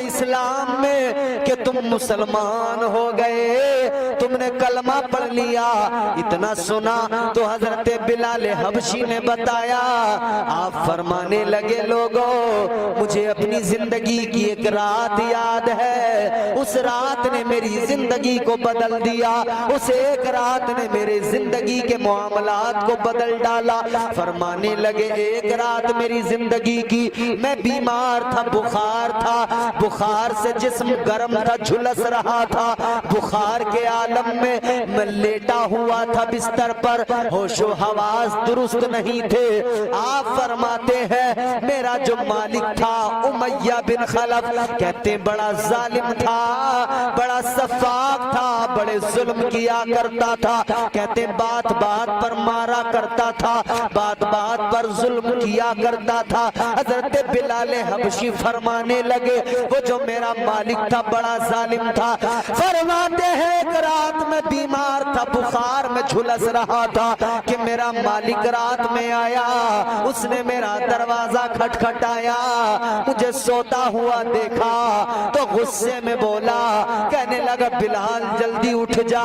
इस्लाम में कि तुम मुसलमान हो गए, तुमने कलमा पढ़ लिया। इतना सुना तो हजरत बिलाल हबशी ने बताया, आप फरमाने लगे, लोगों मुझे अपनी जिंदगी की एक रात याद है, उस रात ने मेरी जिंदगी को बदल दिया, उस एक रात ने मेरी जिंदगी के मामलात को बदल डाला। फरमाने लगे, एक रात मेरी जिंदगी की, मैं बीमार था, बुखार था, बुखार से जिस्म गर्म था, झुलस रहा था, बुखार के आलम में मैं लेटा हुआ था बिस्तर पर, होशो हवास दुरुस्त नहीं थे। आप फरमाते हैं मेरा जो मालिक था उमैया बिन खलफ, कहते बड़ा जालिम था, बड़ा सफाक था, बड़े जुल्म किया करता था, कहते बात बात पर मारा करता था, बात बात पर जुल्म किया करता था। हजरत बिलाल हबशी फरमाने लगे, वो जो मेरा मालिक था बड़ा जालिम था। फरमाते हैं एक रात में बीमार था, बुखार में झुलस रहा था कि मेरा मालिक रात में आया, उसने मेरा दरवाजा खटखटाया, मुझे सोता हुआ देखा तो गुस्से में बोला, कहने लगा बिलाल जल्दी उठ जा,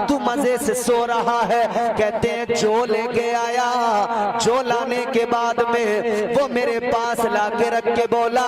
तू मजे से सो रहा है। कहते हैं जो लेके आया, जो लाने के बाद में वो मेरे पास लाके रख के बोला,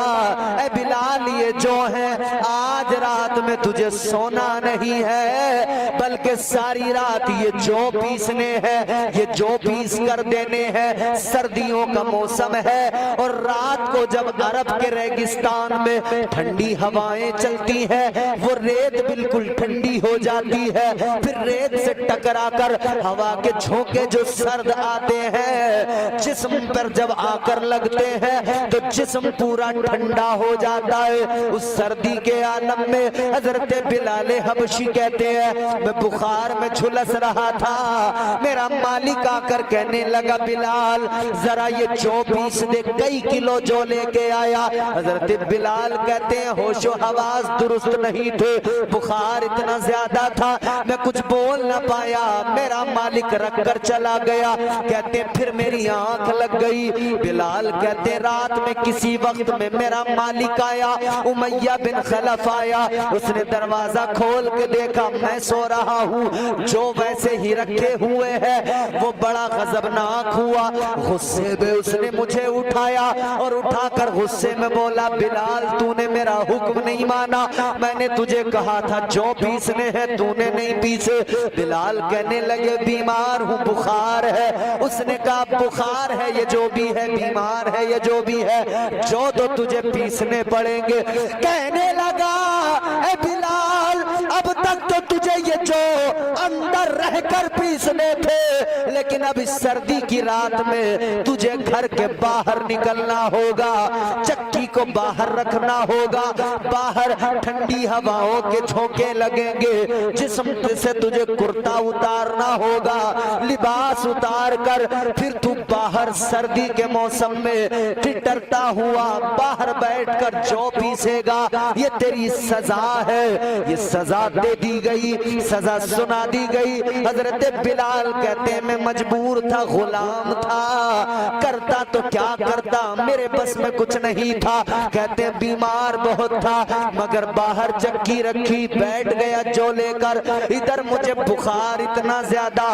ए बिलाल ये जो है आज रात में तुझे सोना नहीं है, बल्कि सारी रात ये जो पीसने हैं, ये जो पीस कर देने हैं। सर्दियों का मौसम है और रात को जब अरब के रेगिस्तान में ठंडी हवाएं चलती हैं, वो रेत बिल्कुल ठंडी हो जाती है, फिर रेत से टकरा कर हवा के झोंके जो सर्द आते हैं, जिस्म पर जब आकर लगते हैं तो जिस्म पूरा ठंडा हो जाता है। उस सर्दी के आलम में हजरत बिलाल हबशी कहते हैं मैं बुखार में झुलस रहा था, मेरा मालिक आकर कहने लगा, बिलाल जरा ये जो पीस दे, कई किलो जो लेके आया। हजरत बिलाल कहते हैं होशो हवास दुरुस्त नहीं थे, बुखार इतना ज्यादा था मैं कुछ बोल ना पाया, मेरा मालिक रख कर चला गया। कहते फिर मेरी आंख लग गई। बिलाल कहते रात में किसी वक्त में मेरा मालिक आया, उमैया बिन खलफ आया, उसने दरवाजा खोल के देखा मैं सो रहा हूँ, जो वैसे ही रखे हुए हैं, वो बड़ा गजबनाक हुआ। गुस्से में उसने मुझे उठाया और उठाकर गुस्से में बोला, बिलाल तूने मेरा हुक्म नहीं माना, मैंने तुझे कहा था जो पीसने हैं तूने नहीं पीसे। बिलाल कहने लगे बीमार हूँ, बुखार है। उसने कहा बुखार है ये जो भी है, बीमार है ये जो भी है, जो तो तुझे पीसने पड़ेंगे। कहने लगा ए बिलाल अब तक तो तुझे ये जो अंदर रहकर पीसने थे, लेकिन अब इस सर्दी की रात में तुझे घर के बाहर निकलना होगा, चक्की को बाहर रखना होगा, बाहर ठंडी हवाओं के झोंके लगेंगे, जिस्म से तुझे कुर्ता उतारना होगा, लिबास उतार कर फिर तू बाहर सर्दी के मौसम में ठिठरता हुआ बाहर बैठकर जो पीसेगा, ये तेरी सजा है। ये सजा दे दी गई, सजा सुना दी गई। हजरत बिलाल कहते मैं मजबूर था, गुलाम था, करता तो क्या करता, मेरे बस में कुछ नहीं था। कहते बीमार बहुत था, मगर बाहर चक्की रखी, बैठ गया जो लेकर, इधर मुझे बुखार इतना ज्यादा,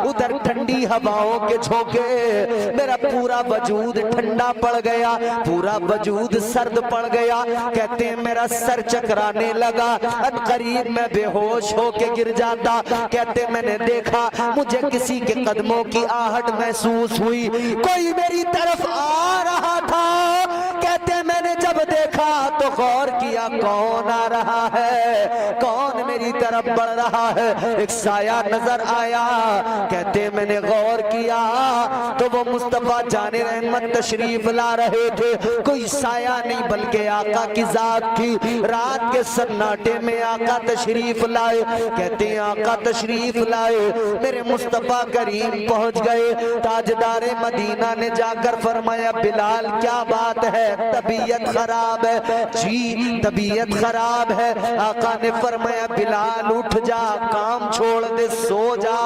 उधर ठंडी हवाओं के झोंके, मेरा पूरा वजूद ठंडा पड़ गया, पूरा वजूद सर्द पड़ गया। कहते हैं मेरा सर चकराने लगा, करीब मैं बेहोश होके गिर जाता। कहते मैंने देखा मुझे किसी के कदमों की आहट महसूस हुई, कोई मेरी तरफ आ रहा था। कहते मैंने जब देखा तो गौर किया कौन आ रहा है, कौन मेरी तरफ बढ़ रहा है, एक साया नजर आया। कहते मैंने गौर किया तो वो मुस्तफा जाने रहमत तशरीफ ला रहे थे, कोई साया नहीं बल्कि आका की जात थी। रात के सन्नाटे में आका तशरीफ लाए। कहते हैं आका तशरीफ लाए, मेरे मुस्तफा करीम पहुंच गए। ताजदारे मदीना ने जाकर फरमाया बिलाल क्या बात है, तबीयत खराब है? जी तबीयत खराब है। आका ने फरमाया बिलाल उठ जा, काम छोड़ दे, सो जा।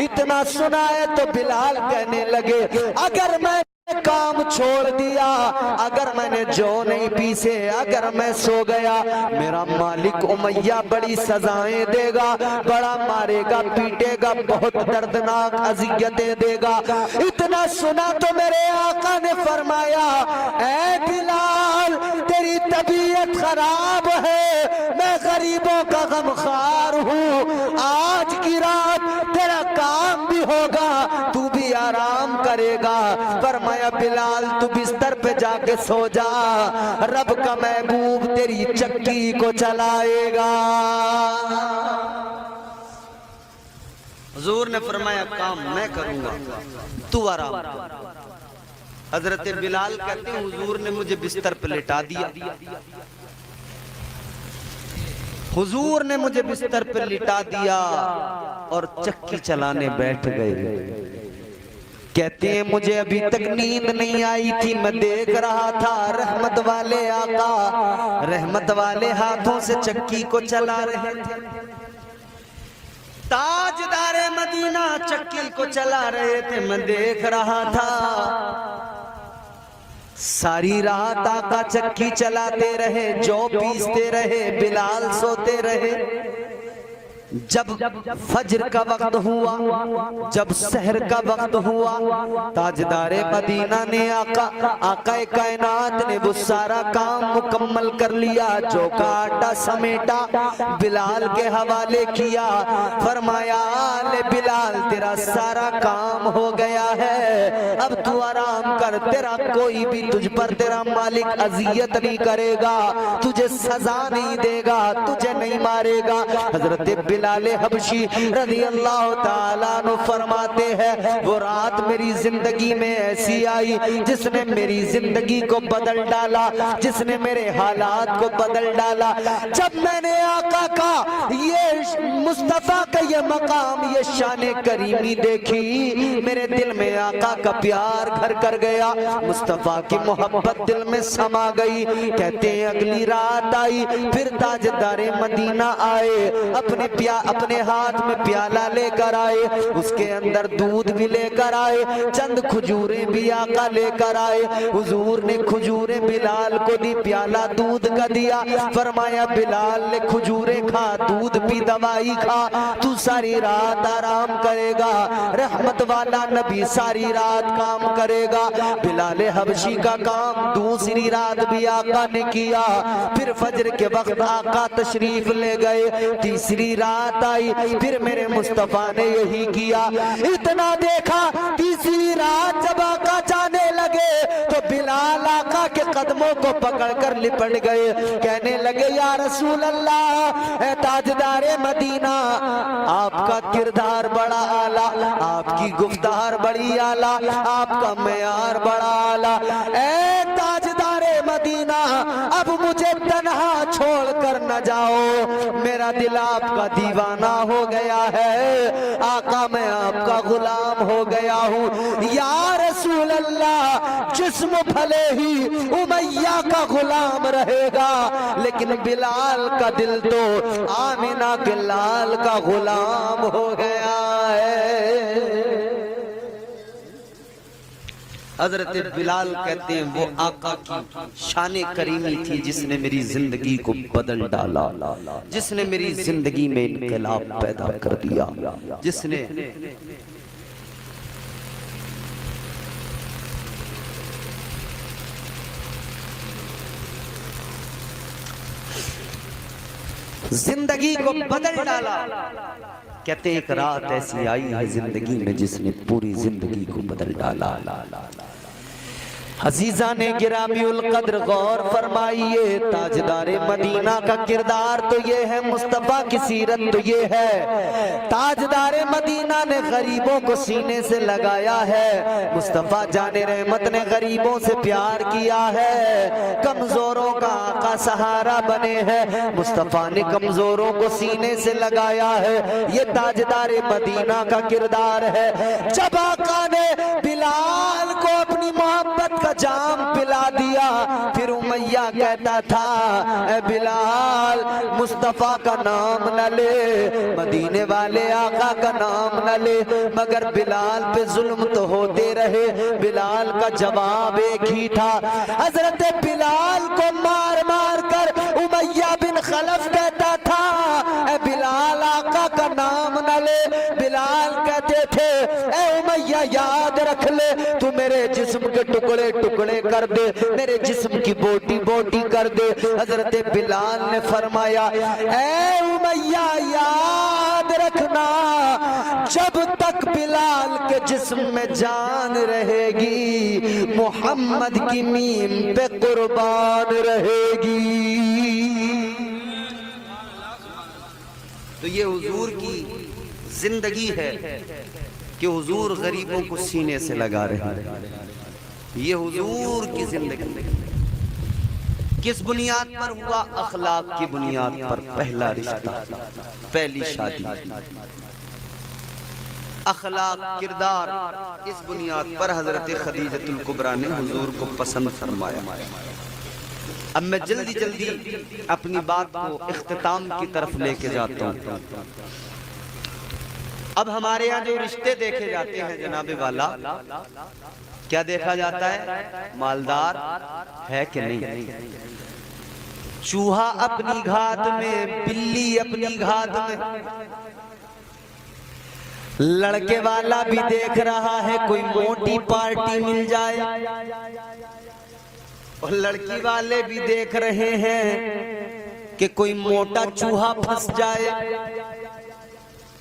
इतना सुना है तो बिलाल कहने लगे अगर मैं काम छोड़ दिया, अगर मैंने जो नहीं पीसे, अगर मैं सो गया, मेरा मालिक उमैया बड़ी सजाएं देगा, बड़ा मारेगा, पीटेगा, बहुत दर्दनाक अजियतें देगा। इतना सुना तो मेरे आका ने फरमाया, ऐ बिलाल तेरी तबीयत खराब है, मैं गरीबों का गमखार हूँ, आज की रात तेरा काम भी होगा, तू भी आराम करेगा। फरमाया बिलाल तू बिस्तर पे जाके सो जा, रब का महबूब तेरी चक्की को चलाएगा। हुजूर ने फरमाया काम मैं करूंगा, तू आराम। हजरत बिलाल कहते हैं हुजूर ने मुझे बिस्तर पे लेटा दिया, हुजूर ने मुझे बिस्तर पे लिटा दिया और चक्की चलाने बैठ गए। कहते हैं मुझे अभी तक नींद नहीं आई थी, मैं देख रहा था रहमत वाले आका रहमत वाले हाथों से चक्की को चला रहे थे। ताजदारे मदीना चक्की को चला रहे थे, मैं देख रहा था। सारी रात आका चक्की चलाते रहे, जौ पीसते रहे, बिलाल सोते रहे। जब फज्र का वक्त हुआ, जब सहर का वक्त हुआ, ताजदारे मदीना ने आका कायनात ने वो सारा काम मुकम्मल कर लिया, जो का आटा समेटा, बिलाल के हवाले किया। फरमाया ले बिलाल तेरा सारा काम हो गया है, अब तू आराम कर, तेरा कोई भी तुझ पर तेरा मालिक अजियत नहीं करेगा, तुझे सजा नहीं देगा, तुझे नहीं मारेगा। हजरत बिलाल हबशी रज़ी अल्लाह ताला अन्हु फरमाते हैं वो रात मेरी जिंदगी में ऐसी आई जिसने मेरी जिंदगी को बदल डाला, जिसने मेरे हालात को बदल डाला। जब मैंने आका का ये मुस्तफा का ये मकाम, ये शान करीमी देखी, मेरे दिल में आका का प्यार घर कर गया, मुस्तफा की मोहब्बत दिल में समा गई। कहते हैं अगली रात आई, फिर ताजदारे मदीना आए, अपने हाथ में प्याला लेकर आए, उसके अंदर दूध भी लेकर आए, चंद खजूरें भी आका लेकर आए। हुजूर ने खजूरें बिलाल को दी, प्याला दूध का दिया। फरमाया बिलाल ने खजूरें खा, दूध पी, दवाई खा, तू सारी रात आराम करेगा। रहमत वाला नबी सारी रात काम करेगा। बिलाल हबशी का काम दूसरी रात भी आका ने किया। फिर फजर के वक्त आका तशरीफ ले गए। तीसरी रात आई, फिर मेरे मुस्तफा ने यही किया। इतना देखा, तीसरी रात जब आका जाने लगे तो बिलाल आका के कदमों को पकड़कर लिपट गए, कहने लगे या रसूल अल्लाह, ए ताजदारे मदीना, आपका किरदार बड़ा आला, आपकी गुफ्तार बड़ी आला, आपका मेयार बड़ा आला। ए ताजदारे मदीना, अब मुझे तन्हा छोड़कर न जाओ, मेरा दिल आपका दीवाना हो गया है, आका मैं आपका गुलाम हो गया हूँ। या रसूल अल्लाह, जिस्म भले ही उमैया का गुलाम रहेगा, लेकिन बिलाल का दिल तो आमिना के लाल का गुलाम हो गया है। हजरत बिलाल कहते हैं वो आका की शान करीमी थी जिसने मेरी जिंदगी को बदल डाला, जिसने मेरी जिंदगी में इनकलाब पैदा कर दिया, जिसने जिंदगी को बदल डाला। कहते हैं एक रात ऐसी आई है जिंदगी में जिसने पूरी जिंदगी को बदल डाला। अजीजा ने गिरामीउल कद्र गौर फरमाइए, ताजदारे मदीना का किरदार तो ये है, मुस्तफा की सीरत तो ये है। ताजदारे मदीना ने गरीबों को सीने से लगाया है, मुस्तफा जाने रहमत ने गरीबों से प्यार किया है, कमजोरों का आका का सहारा बने हैं। मुस्तफा ने कमजोरों को सीने से लगाया है, ये ताजदार मदीना का किरदार है। जब आका ने बिलाल को अपनी मोहब्बत का जाम पिला दिया, फिर उमैया कहता था ए बिलाल मुस्तफा का नाम न ले, मदीने वाले आका का नाम न ले, मगर बिलाल पे जुल्म तो होते रहे। बिलाल का जवाब एक ही था। हजरत बिलाल को मार मार कर उमैया बिन खलफ कहता था ए बिलाल आका का नाम न ले। बिलाल कहते थे ए उमैया याद रख ले, तू मेरे जिस्म के टुकड़े टुकड़े कर दे, मेरे जिस्म की बोटी बोटी कर दे। हजरत बिलाल ने फरमाया ए उमैया याद रखना, जब तक बिलाल के जिस्म में जान रहेगी मोहम्मद की मीम पे कुर्बान रहेगी। तो ये हुजूर की जिंदगी है कि हुजूर गरीबों को सीने से लगा रहे हैं। ये हुजूर की जिंदगी किस बुनियाद पर हुआ? अखलाक की बुनियाद पर। पहला रिश्ता, पहली शादी, अखलाक किरदार, इस बुनियाद पर हजरत खदीजतुल कुबरा ने हुजूर को पसंद फरमाया। अब मैं जल्दी जल्दी अपनी बात को इख्तिताम की तरफ लेके जाता हूँ। अब हमारे यहाँ जो रिश्ते देखे जाते हैं जनाबे वाला, क्या देखा जाता है? मालदार है कि नहीं, चूहा अपनी घात में, बिल्ली अपनी घात में। लड़के वाला भी देख रहा है कोई मोटी पार्टी मिल जाए, और लड़की वाले भी देख रहे हैं कि कोई मोटा चूहा फंस जाए।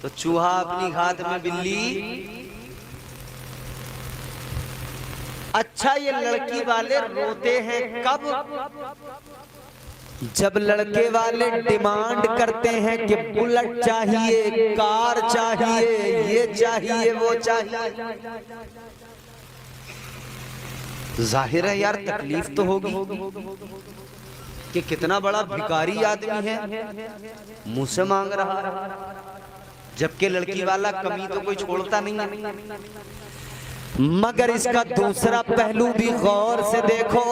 तो चूहा अपनी घात में, बिल्ली। अच्छा, ये लड़की वाले रोते हैं कब? जब लड़के वाले डिमांड करते हैं कि बुलेट चाहिए, कार चाहिए, ये चाहिए, वो चाहिए। जाहिर है यार तकलीफ तो होगी कि कितना बड़ा भिखारी आदमी है, मुंह से मांग रहा है, जबकि लड़की वाला कमी तो कोई छोड़ता नहीं है। मगर इसका दूसरा पहलू भी गौर से देखो।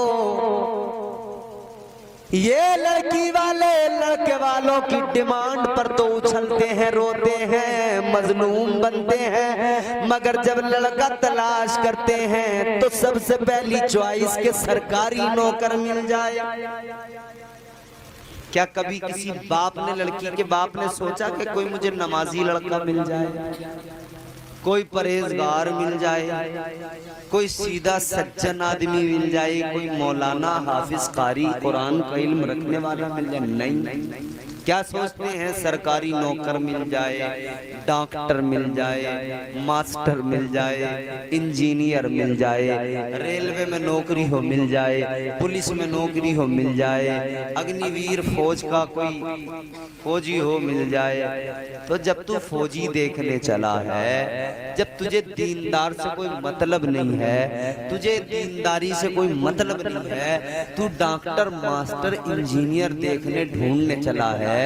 ये लड़की वाले लड़के वालों की डिमांड पर तो उछलते हैं, रोते हैं, मजलूम बनते हैं, मगर जब लड़का तलाश करते हैं तो सबसे पहली चॉइस के सरकारी नौकर मिल जाए। क्या कभी किसी बाप ने, लड़की के बाप ने सोचा कि कोई मुझे नमाजी लड़का मिल जाए, कोई परहेजगार मिल जाए, कोई सीधा सज्जन आदमी मिल जाए, कोई मौलाना, हाफिज, कारी, कुरान का इल्म रखने वाला मिल जाए? नहीं। क्या सोचते हैं? सरकारी नौकर मिल जाए, डॉक्टर मिल जाए, मास्टर मिल जाए, इंजीनियर मिल जाए, रेलवे में नौकरी हो मिल जाए, पुलिस में नौकरी हो मिल जाए, अग्निवीर फौज का कोई फौजी हो मिल जाए। तो जब तू फौजी देखने चला है, जब तुझे दीनदार से कोई मतलब नहीं है, तुझे दीनदारी से कोई मतलब नहीं है, तू डॉक्टर, मास्टर, इंजीनियर देखने ढूंढने चला है,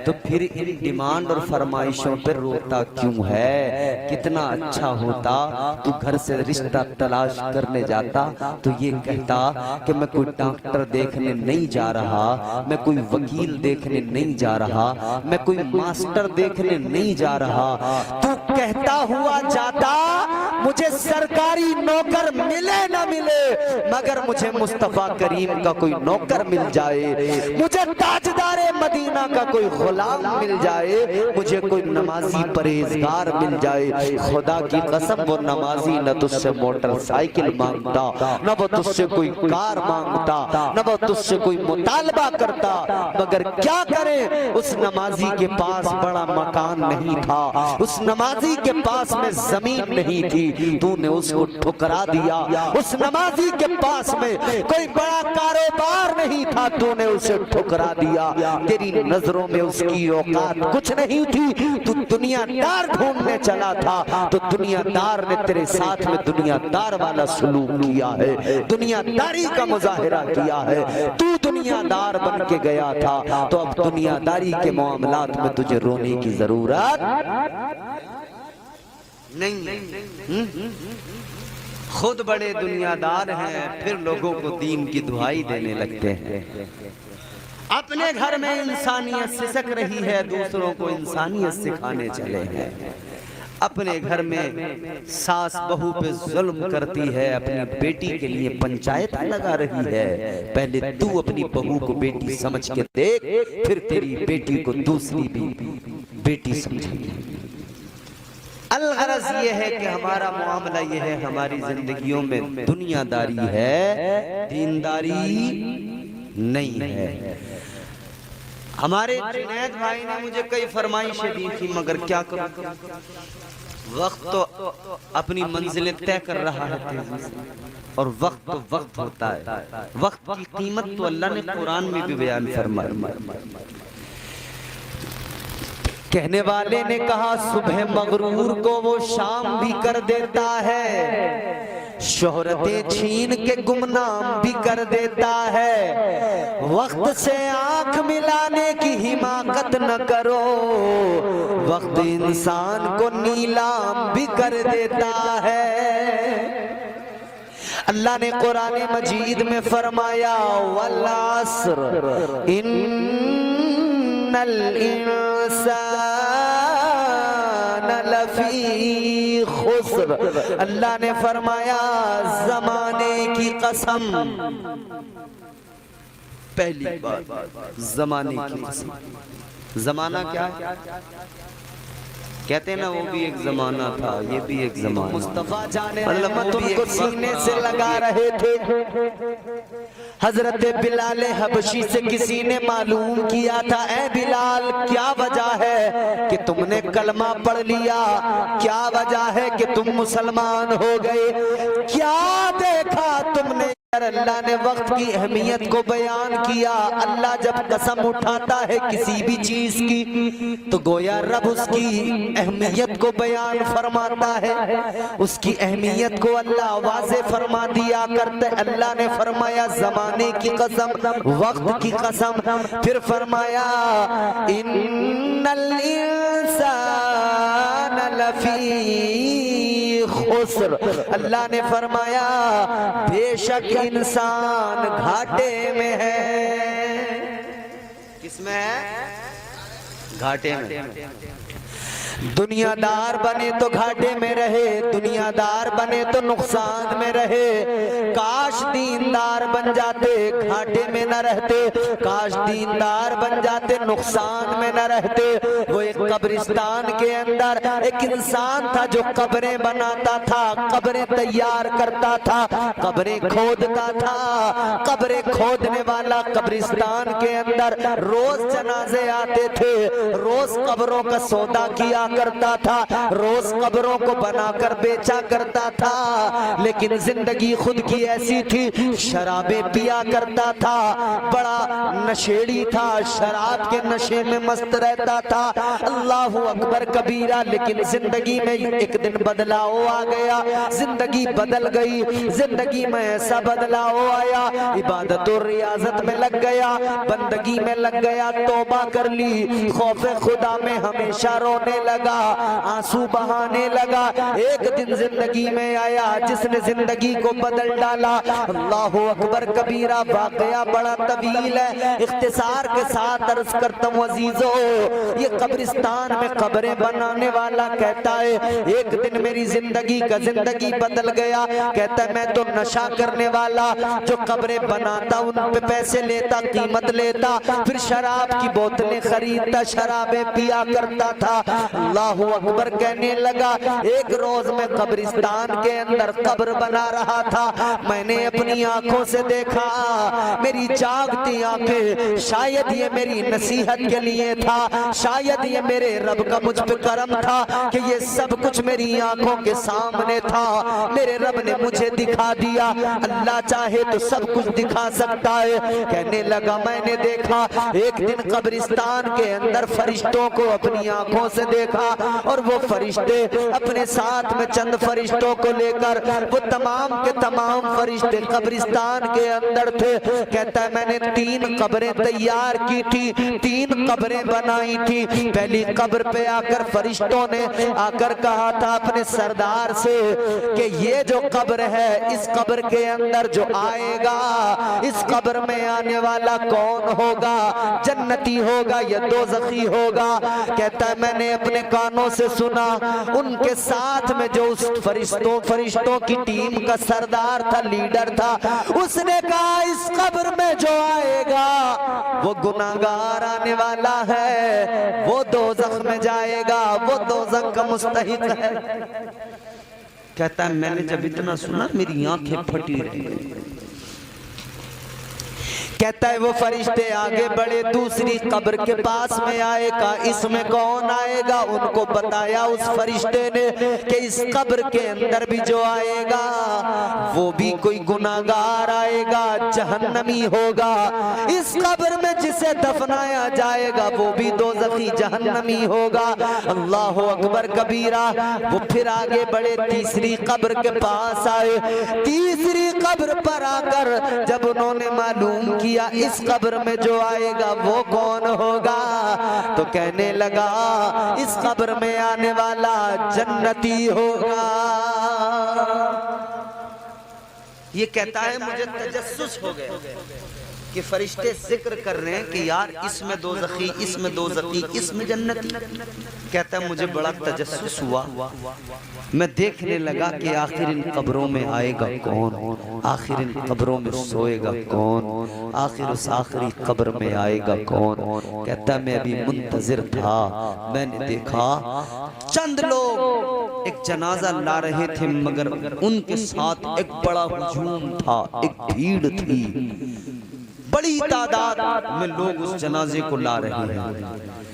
तो फिर इन डिमांड और फरमाइशों पर रोता क्यों है? कितना अच्छा होता तू घर से रिश्ता तलाश करने जाता तो ये कहता कि मैं कोई डॉक्टर देखने नहीं जा रहा, मैं कोई वकील देखने नहीं जा रहा, मैं कोई मास्टर देखने नहीं जा रहा। तू कहता हुआ जाता मुझे सरकारी नौकर मिले ना मिले, मगर मुझे मुस्तफा करीम का कोई नौकर मिल जाए, मुझे ताजदारे मदीना का कोई गुलाम मिल जाए, मुझे कोई नमाजी परहेजगार मिल जाए। खुदा की कसम वो नमाजी न तुझसे मोटरसाइकिल मांगता, न वो तुझसे कोई कार मांगता, न वो तुझसे कोई मुतालबा करता, मगर क्या करे, उस नमाजी के पास बड़ा मकान नहीं था, उस नमाजी के पास में जमीन नहीं थी, थी, तूने उसको ठुकरा दिया। उस नमाजी के पास में कोई बड़ा कारोबार नहीं था, तूने उसे ठुकरा दिया। तेरी नजरों में उसकी औकात कुछ नहीं थी, तू दुनियादार ढूंढने चला था, तो दुनियादार ने तेरे साथ में दुनियादार वाला सलूक किया है, दुनियादारी का मुजाहिरा किया है। तू दुनियादार बन के गया था, तो अब दुनियादारी के मामलात में तुझे रोने की जरूरत नहीं। खुद बड़े दुनियादार हैं, फिर लोगों को दीन की दुहाई देने लगते हैं। अपने घर में इंसानियत सिसक रही है, दूसरों को इंसानियत सिखाने चले हैं। अपने घर में सास बहू पे जुल्म करती है, अपनी बेटी के लिए पंचायत लगा रही है। पहले तू अपनी बहू को बेटी समझ के देख, फिर तेरी बेटी को दूसरी भी बेटी समझेगी। अलगरज ये है कि हमारा मामला ये है, हमारी जिंदगियों में दुनियादारी है, दीनदारी नहीं है। हमारे जुनैद भाई ने मुझे कई फरमाइशें दी थी, मगर क्या करूं, वक्त तो अपनी मंजिलें तय कर रहा है तेजी से, और वक्त तो वक्त होता है। वक्त की कीमत तो अल्लाह ने कुरान में भी बयान फरमाई। कहने वाले ने कहा, सुबह मगरूर को वो शाम भी कर देता है, शोहरतें छीन के गुमनाम भी कर देता है। वक्त से आंख मिलाने की हिमाकत न करो, वक्त इंसान को नीलाम भी कर देता है। अल्लाह ने कुरान मजीद में फरमाया, वल अस्र इन्नल इंसान लफी खुस्र। अल्लाह ने फरमाया, जमाने की कसम, पहली बात जमाने की कसम। जमाना क्या है? कहते ना, वो भी एक जमाना था, ये भी एक जमाना। मुस्तफा जाने रहमत उनको सीने से लगा रहे थे। हजरत बिलाल हबशी से किसी ने मालूम किया था, ए बिलाल क्या वजह है कि तुमने कलमा पढ़ लिया, क्या वजह है कि तुम मुसलमान हो गए, क्या देखा तुमने? अल्लाह ने वक्त की अहमियत को बयान किया। अल्लाह जब कसम उठाता है किसी भी चीज की, तो गोया रब उसकी अहमियत को बयान फरमाता है। उसकी अहमियत को अल्लाह वाज़े फरमा दिया करते। अल्लाह ने फरमाया जमाने की कसम, वक्त की कसम, फिर फरमाया इन्नल इंसान लफी खुस्र। अल्लाह ने फरमाया बेशक इंसान घाटे में है। किसमें है? घाटे में। दुनियादार बने तो घाटे में रहे, दुनियादार बने तो नुकसान में रहे। काश दीनदार बन जाते, घाटे में न रहते। काश दीनदार बन जाते, नुकसान में न रहते। वो एक कब्रिस्तान के अंदर एक इंसान था जो कब्रें बनाता था, कब्रें तैयार करता था, कब्रें खोदता था। कब्रें खोदने वाला कब्रिस्तान के अंदर रोज जनाजे आते थे, रोज कब्रों का सौदा किया करता था, रोज कब्रों को बनाकर बेचा करता था। लेकिन जिंदगी खुद की ऐसी थी, शराबें पिया करता था, बड़ा नशेड़ी था, शराब के नशे में मस्त रहता था। अल्लाह अकबर कबीरा। लेकिन जिंदगी में एक दिन बदलाव आ गया, जिंदगी बदल गई। जिंदगी में ऐसा बदलाव आया, इबादत और रियाजत में लग गया, बंदगी में लग गया, तौबा कर ली, खौफे खुदा में हमेशा रोने लगा, आंसू बहाने लगा। एक दिन जिंदगी में आया जिसने जिंदगी को बदल डाला। अल्लाह अकबर कबीरा। वाकया बड़ा तवील है, इख्तिसार के साथ अर्ज करता हूं अजीजों। ये कब्रिस्तान में कब्रें बनाने वाला कहता है एक दिन मेरी जिंदगी बदल गया। कहता है मैं तो नशा करने वाला जो कब्रें बनाता, उन पे पैसे लेता, कीमत लेता, फिर शराब की बोतलें खरीदता, शराबें पिया करता था। अल्लाहु अकबर कहने लगा, एक रोज मैं कब्रिस्तान के अंदर कब्र बना रहा था, मैंने अपनी आंखों से देखा, मेरी जागती आंखें, शायद ये मेरी नसीहत के लिए था, शायद ये मेरे रब का मुझ पे करम था कि ये सब कुछ मेरी आंखों के सामने था, मेरे रब ने मुझे दिखा दिया, अल्लाह चाहे तो सब कुछ दिखा सकता है। कहने लगा मैंने देखा, एक दिन कब्रिस्तान के अंदर फरिश्तों को अपनी आंखों से देखा, और वो फरिश्ते अपने साथ में चंद फरिश्तों को लेकर, वो तमाम के तमाम फरिश्ते कब्रिस्तान के अंदर थे। कहता है मैंने 3 कब्रें तैयार की थी, 3 कब्रें बनाई थी। पहली कब्र पे आकर फरिश्तों ने आकर कहा था अपने सरदार से कि ये जो कब्र है, इस कब्र के अंदर जो आएगा, इस कब्र में आने वाला कौन होगा, जन्नती होगा या दोज़खी होगा। कहता है मैंने अपने कानों से सुना, उनके साथ में जो उस फरिश्तों की टीम का सरदार था, लीडर था, उसने कहा इस कब्र में जो आएगा वो गुनाहगार आने वाला है, वो दोज़ख में जाएगा, वो दोज़ख का मुस्तहिक है। कहता है मैंने जब इतना सुना मेरी आंखें फटी रही। कहता है वो फरिश्ते आगे बढ़े, दूसरी कब्र के पास में आएगा, इसमें कौन आएगा, उनको बताया उस फरिश्ते ने कि इस कब्र के अंदर भी जो आएगा वो भी कोई गुनाहगार आएगा, जहन्नमी होगा। इस कब्र में जिसे दफनाया जाएगा वो भी दोज़खी जहन्नमी होगा। अल्लाह अकबर कबीरा। वो फिर आगे बढ़े, तीसरी कब्र के पास आए, तीसरी कब्र पर आकर जब उन्होंने मालूम किया इस कब्र में जो आएगा वो कौन होगा, तो कहने लगा इस कब्र में आने वाला जन्नती होगा। ये कहता है मुझे तजस्सुस हो गया कि फरिश्ते जिक्र कर रहे हैं कि यार इसमें दोज़खी, इसमें दोज़खी, इसमें जन्नती। कहता है मुझे बड़ा तजस्सुस हुआ, मैं देखने लगा कि आखिर इन कब्रों में आएगा कौन, आखिर इन कब्रों में सोएगा कौन, आखिर उस आखिरी कब्र में आएगा कौन। कहता मैं अभी मुंतजिर था, मैंने देखा चंद लोग एक जनाजा ला रहे थे, मगर उनके साथ एक बड़ा हुजूम था, एक भीड़ थी, बड़ी तादाद में लोग उस जनाजे को ला रहे हैं।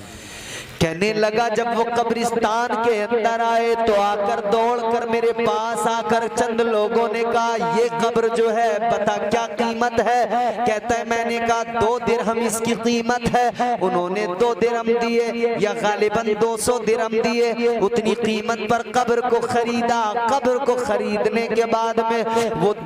कहने लगा जब वो कब्रिस्तान के अंदर आए तो आकर दौड़कर मेरे पास आकर चंद लोगों ने कहा ये कब्र जो है बता क्या कीमत है। कहता है मैंने कहा 2 दिरहम इसकी कीमत है। उन्होंने 2 दिरहम दिए या गालिबन 200 दिरहम दिए, उतनी कीमत पर कब्र को खरीदा। कब्र को खरीदने के बाद में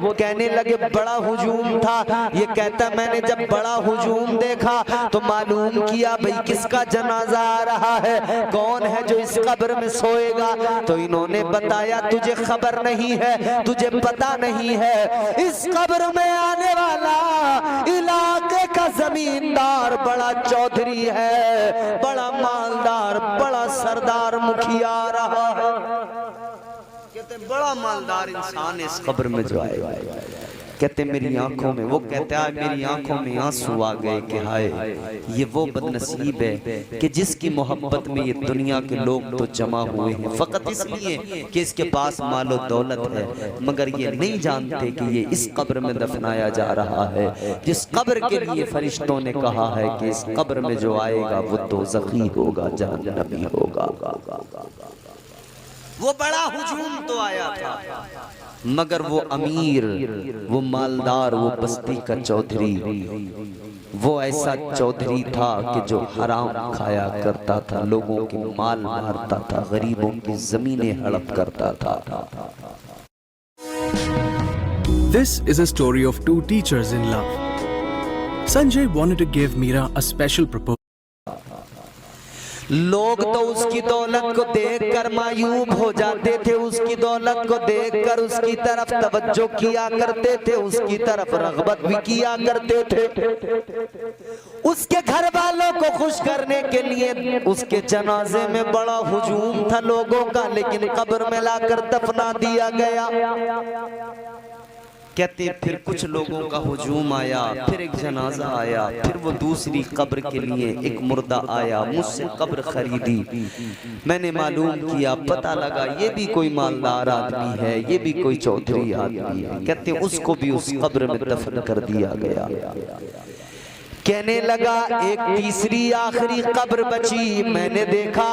वो कहने लगे बड़ा हुजूम था। ये कहता मैंने जब बड़ा हुजूम देखा तो मालूम किया भाई किसका जनाजा आ रहा है, कौन है जो इस कब्र में सोएगा। तो इन्होंने बताया तुझे खबर नहीं है, तुझे पता नहीं है, इस कब्र में आने वाला इलाके का जमींदार बड़ा चौधरी है, बड़ा मालदार, बड़ा सरदार मुखिया रहा है। कहते बड़ा मालदार इंसान इस कब्र में जो आएगा। कहते मेरी आंखों में, वो कहता है मेरी आंखों में आंसू आ गए कि हाय ये वो बदनसीब है कि जिसकी मोहब्बत में ये दुनिया के लोग तो जमा हुए हैं फकत इसलिए कि इसके पास मालो दौलत है, मगर ये नहीं जानते कि ये इस कब्र में दफनाया जा रहा है, जिस कब्र के लिए फरिश्तों ने कहा है कि इस कब्र में जो आएगा वो दोज़खी होगा, जहन्नमी होगा। वो बड़ा हुजूम तो आया था, मगर वो अमीर, वो मालदार, वो बस्ती का चौधरी, वो ऐसा चौधरी था कि जो हराम खाया करता था, लोगों की माल मारता था, गरीबों की जमीनें हड़प करता था। This is a story of 2 teachers in love. Sanjay wanted to give Meera a special proposal. लोग तो उसकी दौलत को देखकर मायूब हो जाते थे, उसकी दौलत को देखकर उसकी तरफ तवज्जो किया करते थे, उसकी तरफ रग़बत भी किया करते थे। उसके घर वालों को खुश करने के लिए उसके जनाजे में बड़ा हुजूम था लोगों का, लेकिन कब्र में लाकर दफना दिया गया। कहते फिर कुछ लोगों का हुजूम आया, फिर एक जनाजा आया, फिर वो दूसरी कब्र के लिए एक मुर्दा आया, मुझसे कब्र खरीदी। मैंने मालूम किया, पता लगा ये भी कोई मालदार आदमी है, ये भी कोई चौधरी आदमी है। कहते उसको भी उस कब्र में दफन कर दिया गया। कहने लगा एक तीसरी आखिरी कब्र बची। मैंने देखा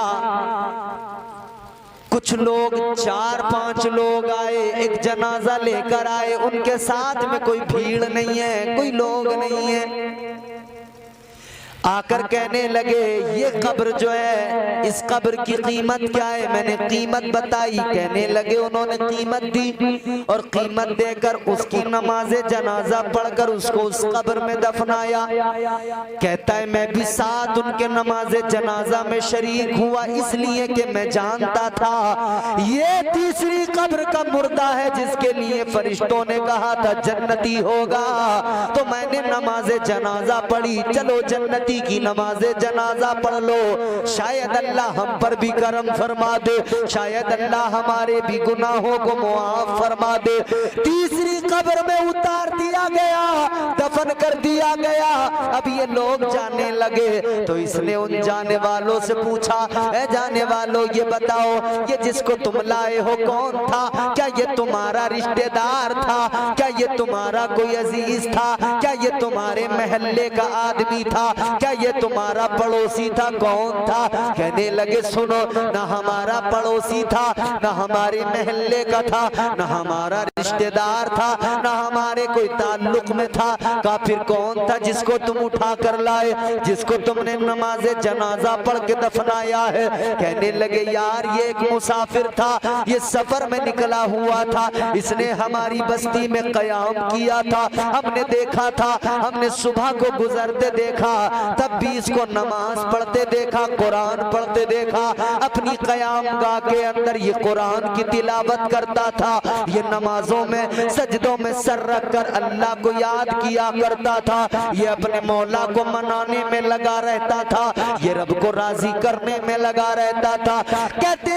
कुछ लोग 4-5 लोग आए, एक जनाजा लेकर आए, उनके साथ में कोई भीड़ नहीं है, कोई लोग नहीं है। आकर कहने लगे ये कब्र जो है, इस कब्र की कीमत क्या है? मैंने कीमत बताई। कहने लगे उन्होंने कीमत दी और कीमत देकर उसकी नमाज़े जनाजा पढ़कर उसको उस कब्र में दफनाया। कहता है मैं भी साथ उनके नमाज़े जनाजा में शरीक हुआ, इसलिए कि मैं जानता था ये तीसरी कब्र का मुर्दा है जिसके लिए फरिश्तों ने कहा था जन्नती होगा। तो मैंने नमाज़े जनाजा पढ़ी। चलो जन्नती की नमाज़े जनाजा पढ़ लो, शायद अल्लाह हम पर भी करम फरमा दे, शायद अल्लाह हमारे भी गुनाहों को मुआफ फरमा दे। तीसरी कब्र में उतार दिया गया, दफन कर दिया गया। अब ये लोग जाने लगे तो इसने उन जाने वालों से पूछा, ए जाने वालों ये बताओ ये जिसको तुम लाए हो कौन था? क्या ये तुम्हारा रिश्तेदार था? क्या ये तुम्हारा कोई अजीज था? क्या ये तुम्हारे महल्ले का आदमी था? क्या ये तुम्हारा पड़ोसी था? कौन था? कहने लगे सुनो, ना हमारा पड़ोसी था, ना हमारे महल्ले का था, ना हमारा रिश्तेदार था, ना हमारे कोई ताल्लुक में था। का फिर कौन था जिसको तुम उठा कर लाए, जिसको तुमने नमाज़े जनाजा पढ़ के दफनाया है? कहने लगे यार ये एक मुसाफिर था, ये सफर में निकला हुआ था, इसने हमारी बस्ती में कयाम किया था, हमने देखा था, हमने सुबह को गुजरते देखा, तब भी इसको नमाज पढ़ते देखा, कुरान पढ़ते देखा, अपनी कयाम गाह के अंदर ये कुरान की तिलावत करता था, ये नमाजों में सजदों में सर रख कर अल्लाह को याद किया करता था, ये अपने मौला को मनाने में लगा रहता था, ये रब को राजी करने में लगा रहता था। कहते